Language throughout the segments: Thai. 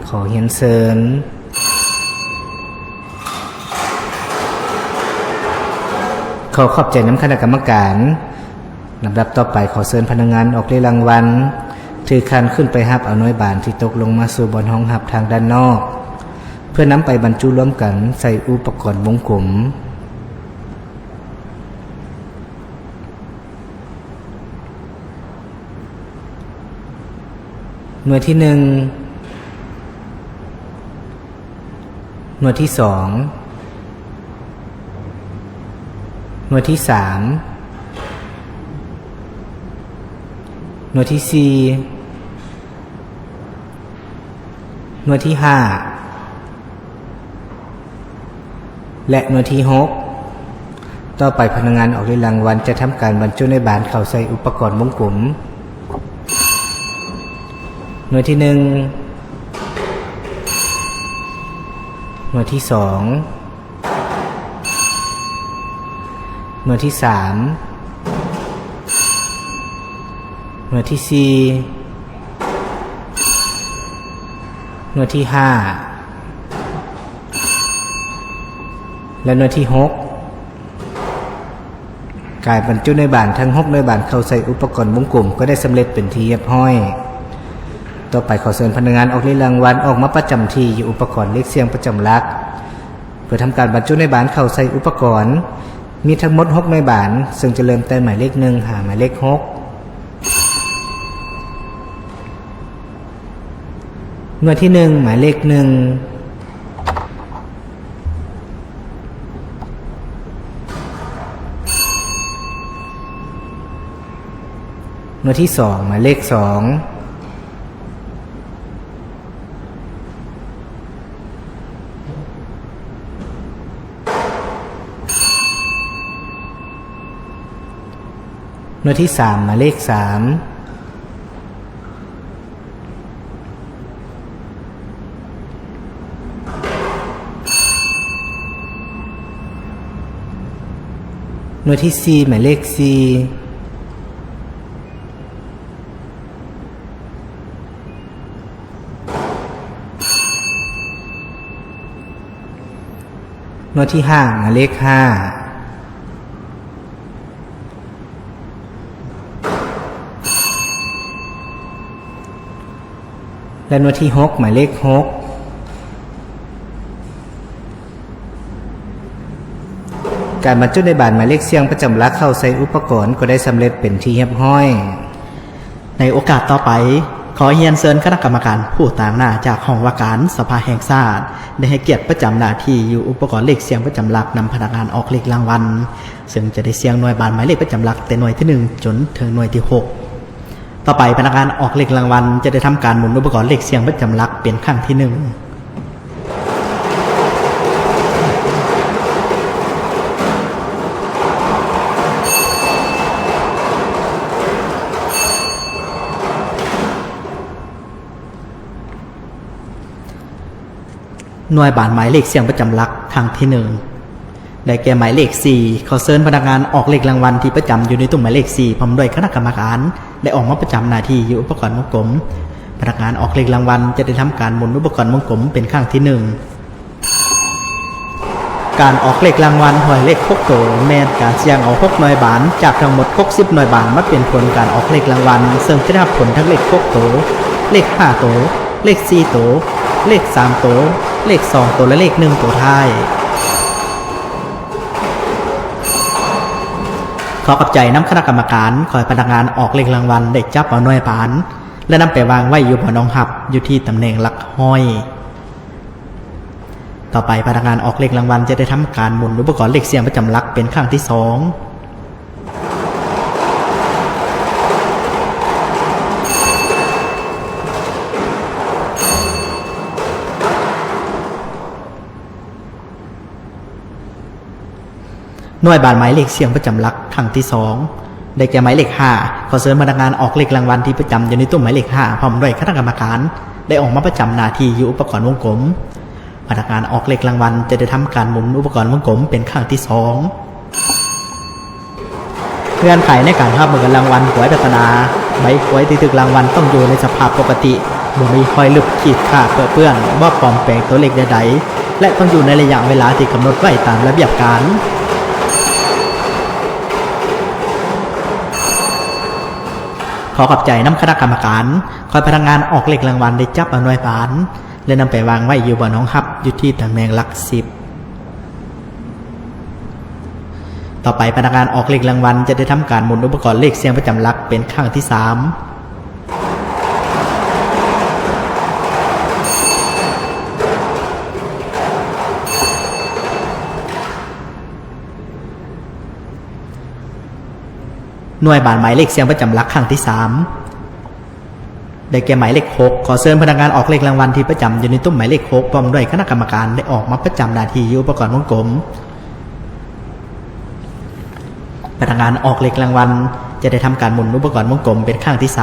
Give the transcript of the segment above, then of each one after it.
ขอเรียนเชิญขอขอบใจน้ำคณะกรรมการลำดับต่อไปขอเชิญพนักงานออกเรียรางวัลถือคันขึ้นไปหับเอาหน่วยบานที่ตกลงมาสู่บนห้องหับทางด้านนอกเพื่อนำไปบรรจุร่วมกันใส่อุปกรณ์วงกลมหน่วยที่1หน่วยที่2หน่วยที่3หน่วยที่4หน่วยที่5และหน่วยที่6ต่อไปพนักงานออกเรียรางวัลจะทำการบรรจุในบานเข้าใส่อุปกรณ์วงกลมหน่วยที่1หน่วยที่2หน่วยที่3หน่วยที่4หน่วยที่5และหน่วยที่6การบรรจุในบานทั้ง6ในบานเข้าใส่อุปกรณ์วงกลมก็ได้สำเร็จเป็นที่เรียบร้อยต่อไปขอเชิญพนักงานออกเรียรางวัลออกมาประจำที่อยู่อุปกรณ์เลขเสียงประจำหลักเพื่อทำการบรรจุในบานเข้าใส่อุปกรณ์มีทั้งหมด6ในบานซึ่งจะเริ่มแต่หมายเลข1หาหมายเลข6หน่วยที่1หมายเลข1หน่วยที่2หมายเลข2หน่วยที่3หมายเลข3หน่วยที่4หมายเลข4หน่วยที่5หมายเลข5และหน่วยที่6หมายเลข6การบรรจุในบานหมายเลขเสียงประจำหลักเข้าใส่อุปกรณ์ก็ได้สำเร็จเป็นที่เรียบร้อยในโอกาสต่อไปขอเรียนเชิญคณะกรรมการผู้ต่างหน้าจากห้องว่าการสภาแห่งชาติได้ให้เกียรติประจำหน้าที่อยู่อุปกรณ์เลขเสียงประจำหลักนำพนักงานออกเลขรางวัลซึ่งจะได้เสียงหน่วยบานหมายเลขประจำหลักแต่หน่วยที่1จนถึงหน่วยที่6ต่อไปพนักงานออกเลขรางวัลจะได้ทำการหมุนอุปกรณ์เลขเสียงประจำหลักเป็นครั้งที่1หน่วยบานหมายเลขเสียงประจำหลักครั้งที่1ได้แก่หมายเลข4ขอเชิญพนักงานออกเลขรางวัลที่ประจำอยู่ในตู้หมายเลข4พร้อมด้วยคณะกรรมการได้ออกมาประจำหน้าที่อยู่อุปกรณ์วงกลมพนักงานออกเลขรางวัลจะได้ทำการหมุนอุปกรณ์วงกลมเป็นครั้งที่1การออกเลขรางวัลหวยเลข6ตัวแม้การเสี่ยงเอา6หน่วยบานจากทั้งหมด60หน่วยบานมาเป็นผลการออกเลขรางวัลซึ่งจะได้รับผลทั้งเลข6ตัวเลข5ตัวเลข4ตัวเลข3ตัวเลข2ตัวและเลข1ตัวท้ายขอขอบใจน้ำคณะกรรมการขอให้พนักงานออกเลขรางวัลได้จับเอาหน่วยบานและนำไปวางไว้อยู่บนรองหับอยู่ที่ตำแหน่งหลักห้อยต่อไปพนักงานออกเลขรางวัลจะได้ทำการหมุนอุปกรณ์เลขเสียงประจำหลักเป็นครั้งที่2หน่วยบานหมายเลขเสียงประจำหลักครั้งที่2ได้แก่หมายเลข5ขอเชิญพนักงานออกเลขรางวัลที่ประจำอยู่ในตู้หมายเลข5พร้อมด้วยคณะกรรมการได้ออกมาประจำหน้าที่อยู่อุปกรณ์วงกลมพนักงานออกเลขรางวัลจะได้ทำการหมุนอุปกรณ์วงกลมเป็นครั้งที่2เงื่อนไขในการรับเงินรางวัลหวยปริศนาใบหวยที่ถูกรางวัลต้องอยู่ในสภาพปกติ บ่มีรอยลึกขีดขาดเปื้อนบ่ปลอมแปลงตัวเลขใดๆและต้องอยู่ในระยะเวลาที่กำหนดไว้ตามระเบียบการขอขอบใจน้ำคณะกรรมการคอยพนักงานออกเลขรางวัลได้จับเอาหน่วยบานและนำไปวางไว้อยู่บนห้องฮับอยู่ที่ตำแหน่งหลัก10ต่อไปพนักงานออกเลขรางวัลจะได้ทำการหมุนอุปกรณ์เลขเสียงประจำหลักเป็นครั้งที่3หน่วยบานหมายเลขเสียงประจำหลักครั้งที่3ได้แก่หมายเลข6ขอเชิญพนักงานออกเลขรางวัลที่ประจำอยู่ในตุ้มหมายเลข6พร้อมด้วยคณะกรรมการได้ออกมาประจำหน้าที่อยู่อุปกรณ์วงกลมพนักงานออกเลขรางวัลจะได้ทำการหมุนอุปกรณ์วงกลมเป็นครั้งที่3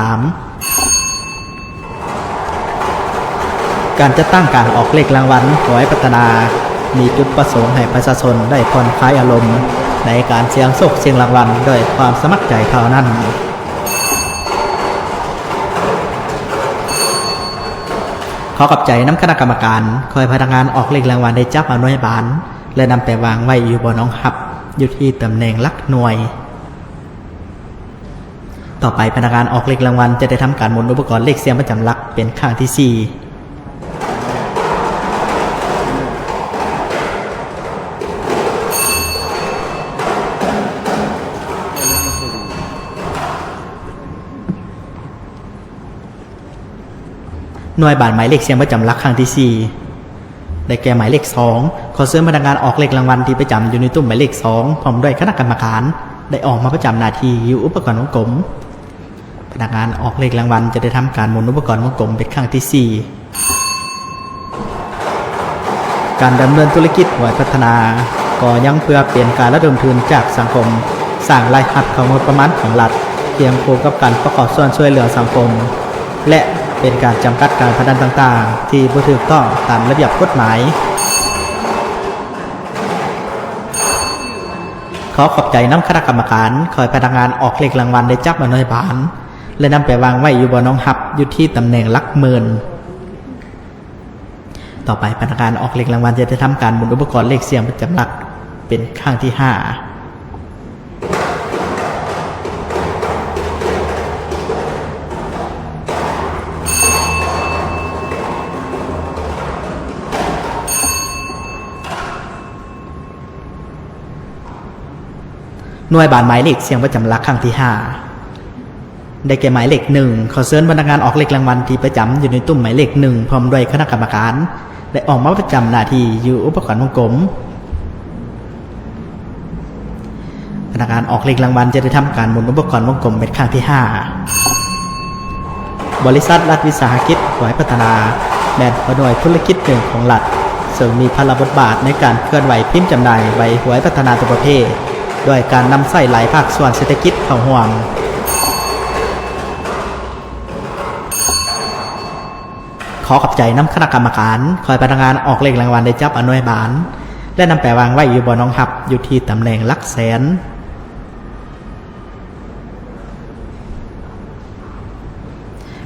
การจัดตั้งการออกเลขรางวัลขอให้พัฒนามีจุดประสงค์ให้ประชาชนได้ผ่อนคลายอารมณ์ในการเสี่ยงโชคเสี่ยงรางวัลด้วยความสมัครใจเท่านั้นขอขอบใจน้ำคณะกรรมการคอยพนักงานออกเลขรางวัลได้จับเอาหน่วยบานและนำไปวางไว้อยู่บนห้องฮับอยู่ที่ตำแหน่งหลักหน่วยต่อไปพนักงานออกเลขรางวัลจะได้ทำการหมุนอุปกรณ์เลขเสียงประจำหลักเป็นครั้งที่4หน่วยบานหมายเลขเสียงประจำหลักครั้งที่4ได้แก่หมายเลข2ขอเชิญพนักงานออกเลขรางวัลที่ประจำอยู่ในตุ้มหมายเลข2พร้อมด้วยคณะกรรมการได้ออกมาประจำหน้าที่อยู่อุปกรณ์วงกลมพนักงานออกเลขรางวัลจะได้ทำการหมุนอุปกรณ์วงกลมเป็นครั้งที่4การดำเนินธุรกิจหวยพัฒนาก็ยังเพื่อเปลี่ยนการระดมทุนจากสังคมสร้างรายรับของงบประมาณของรัฐเพียงคู่กับการประกอบส่วนช่วยเหลือสังคมและเป็นการจำกัดการพนันต่างๆที่บ่ถูกต้องตามระเบียบกฎหมายขอขอบใจน้ำคณะกรรมการคอยพนักงานออกเลขรางวัลได้จับมาหน่วยบานและนำไปวางไว้อยู่บนห้องฮับอยู่ที่ตำแหน่งหลักหมื่นต่อไปพนักงานออกเลขรางวัลจะได้ทำการหมุนอุปกรณ์เลขเสียงประจำหลักเป็นครั้งที่5หน่วยบานหมายเลขเสียงประจำหลักครั้งที่5ได้แก่หมายเลข1ขอเชิญพนักงานออกเลขรางวัลที่ประจำอยู่ในตุ้มหมายเลข1พร้อมด้วยคณะกรรมการได้ออกมาประจำหน้าที่อยู่อุปกรณ์วงกลมพนักงานออกเลขรางวัลจะได้ทำการหมุนอุปกรณ์วงกลมเป็นครั้งที่5บริษัทรัฐวิสาหกิจหวยพัฒนาแม่นหน่วยธุรกิจหนึ่งของรัฐซึ่งมีพลบทบาทในการเคลื่อนไหวพิมพ์จำหน่ายใบหวยพัฒนาตัวประเภทด้วยการนำใส่หลายภาคส่วนเศรษฐกิจเข้าร่วมขอขอบใจน้ำคณะกรรมการคอยพนักงานออกเลขรางวัลได้จับเอาหน่วยบานและนำไปวางไว้อยู่บนห้องฮับอยู่ที่ตำแหน่งหลักแสน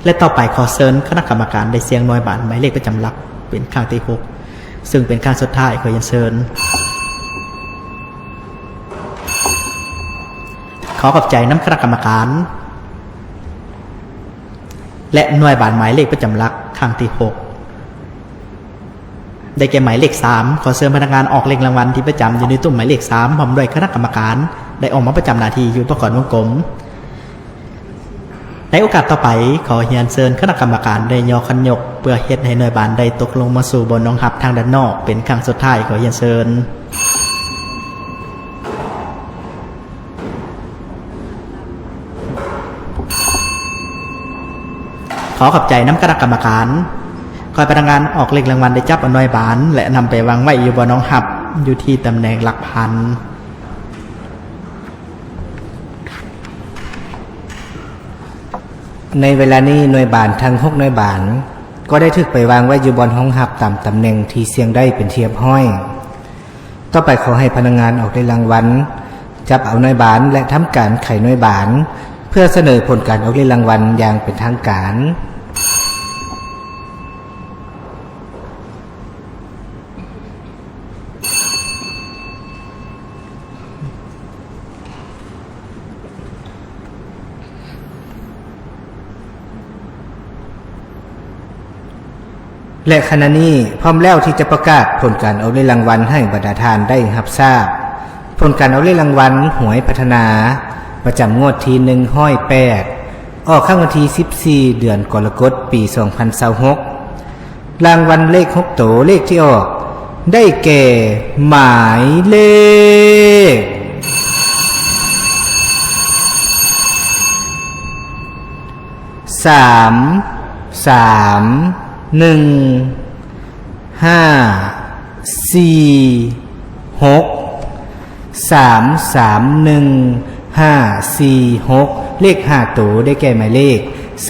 และต่อไปขอเชิญคณะกรรมการได้เสียงหน่วยบานหมายเลขประจำหลักเป็นครั้งที่6ซึ่งเป็นครั้งสุดท้ายขอเชิญขอขอบใจน้ำคณะกรรมการและหน่วยบานหมายเลขประจำหลักครั้งที่6ได้แก่หมายเลข3ขอเชิญพนักงานออกเลขรางวัลที่ประจำอยู่ในตุ้มหมายเลข3พร้อมด้วยคณะกรรมการได้ออกมาประจำหน้าที่อยู่อุปกรณ์วงกลมในโอกาสต่อไปขอเรียนเชิญคณะกรรมการได้ยอขันยกเพื่อเฮ็ดให้หน่วยบานได้ตกลงมาสู่บนห้องฮับทางด้านนอกเป็นครั้งสุดท้ายขอเรียนเชิญขอขอบใจน้ำคณะกรรมการคอยพนักงานออกเลขรางวัลได้จับเอาหน่วยบานและนำไปวางไว้อยู่บนห้องฮับอยู่ที่ตำแหน่งหลักพันในเวลานี้หน่วยบานทั้ง6หน่วยบานก็ได้ถูกไปวางไว้อยู่บนห้องฮับตามตำแหน่งที่เสียงได้เป็นเทียบห้อยต่อไปขอให้พนักงานออกเลขรางวัลจับเอาหน่วยบานและทำการไขหน่วยบานเพื่อเสนอผลการออกเลขรางวัลอย่างเป็นทางการ และขณะนี้พร้อมแล้วที่จะประกาศผลการออกเลขรางวัลให้บรรดาทานได้รับทราบผลการออกเลขรางวัลหวยพัฒนาประจำงวดที่108ออกข้างวันที่14เดือนกรกฎาคมปี2026รางวัลเลข6โตเลขที่ออกได้แก่หมายเลข3315346เลข5โตได้แก่หมายเลข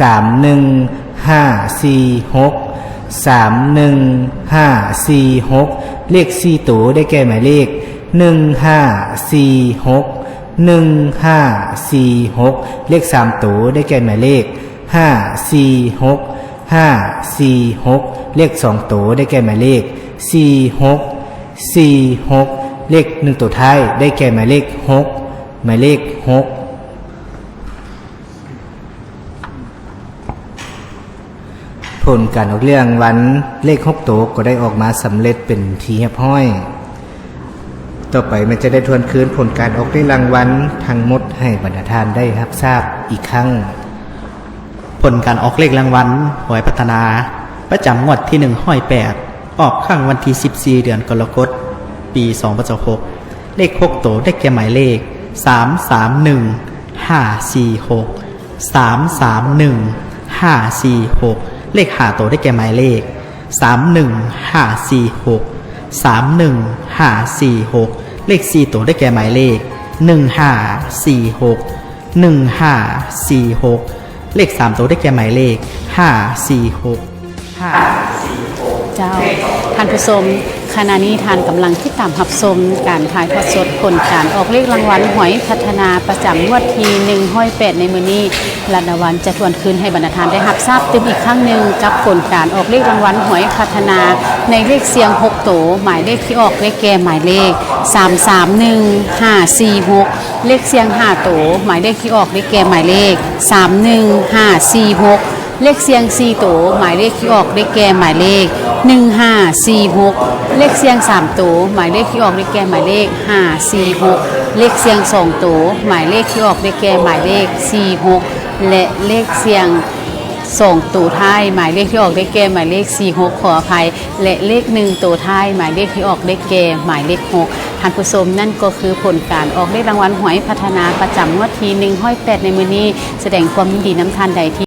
31546เลข4โตได้แก่หมายเลข1546เลข3โตได้แก่หมายเลข546เลข2โตได้แก่หมายเลข46เลข1ตัวท้ายได้แก่หมายเลข6หมายเลข6ผลการออกเลขรางวัลเลข6ตัวก็ได้ออกมาสำเร็จเป็นที่เรียบร้อยต่อไปมันจะได้ทวนคืนผลการออกเลขรางวัลทั้งหมดให้บรรดาท่านได้รับทราบอีกครั้งผลการออกเลขรางวัลหวยพัฒนาประจำงวดที่108ออกข้างวันที่14เดือนกรกฎาคมปี2026เลข6โตได้แก่หมายเลข331546เลข5โตได้แก่หมายเลข31546เลข4โตได้แก่หมายเลข1546เลข3โตได้แก่หมายเลขเจ้าท่านผู้ชมขณะนี้ท่านกำลังที่ตามรับชมการถ่ายทอดสดผลการออกเลขรางวัลหวยพัฒนาประจำงวดที่108ในมื้อนี้รัฐบาลจะทวนคืนให้บรรดาท่านได้รับทราบตึมอีกครั้งหนึ่งกับผลการออกเลขรางวัลหวยพัฒนาในเลขเสียง6โตหมายเลขที่ออกเลขแก่หมายเลข331546เลขเสียง5โตหมายเลขที่ออกเลขแก่หมายเลข31546เลขเสียง4โตหมายเลขที่ออกเลขแก่หมายเลข1546เลขเสียง3โตหมายเลขที่ออกเลขแก่หมายเลข546เลขเสียง2โตหมายเลขที่ออกเลขแก่หมายเลข46และเลขเสียง2ตัวท้ายหมายเลขที่ออกเลขแก่หมายเลข46ขออภัยและเลข1ตัวท้ายหมายเลขที่ออกเลขแก่หมายเลข6ท่านผู้ชมนั่นก็คือผลการออกเลขรางวัลหวยพัฒนาประจำงวดที่108ในมื้อนี้แสดงความยินดีนำท่านใดที่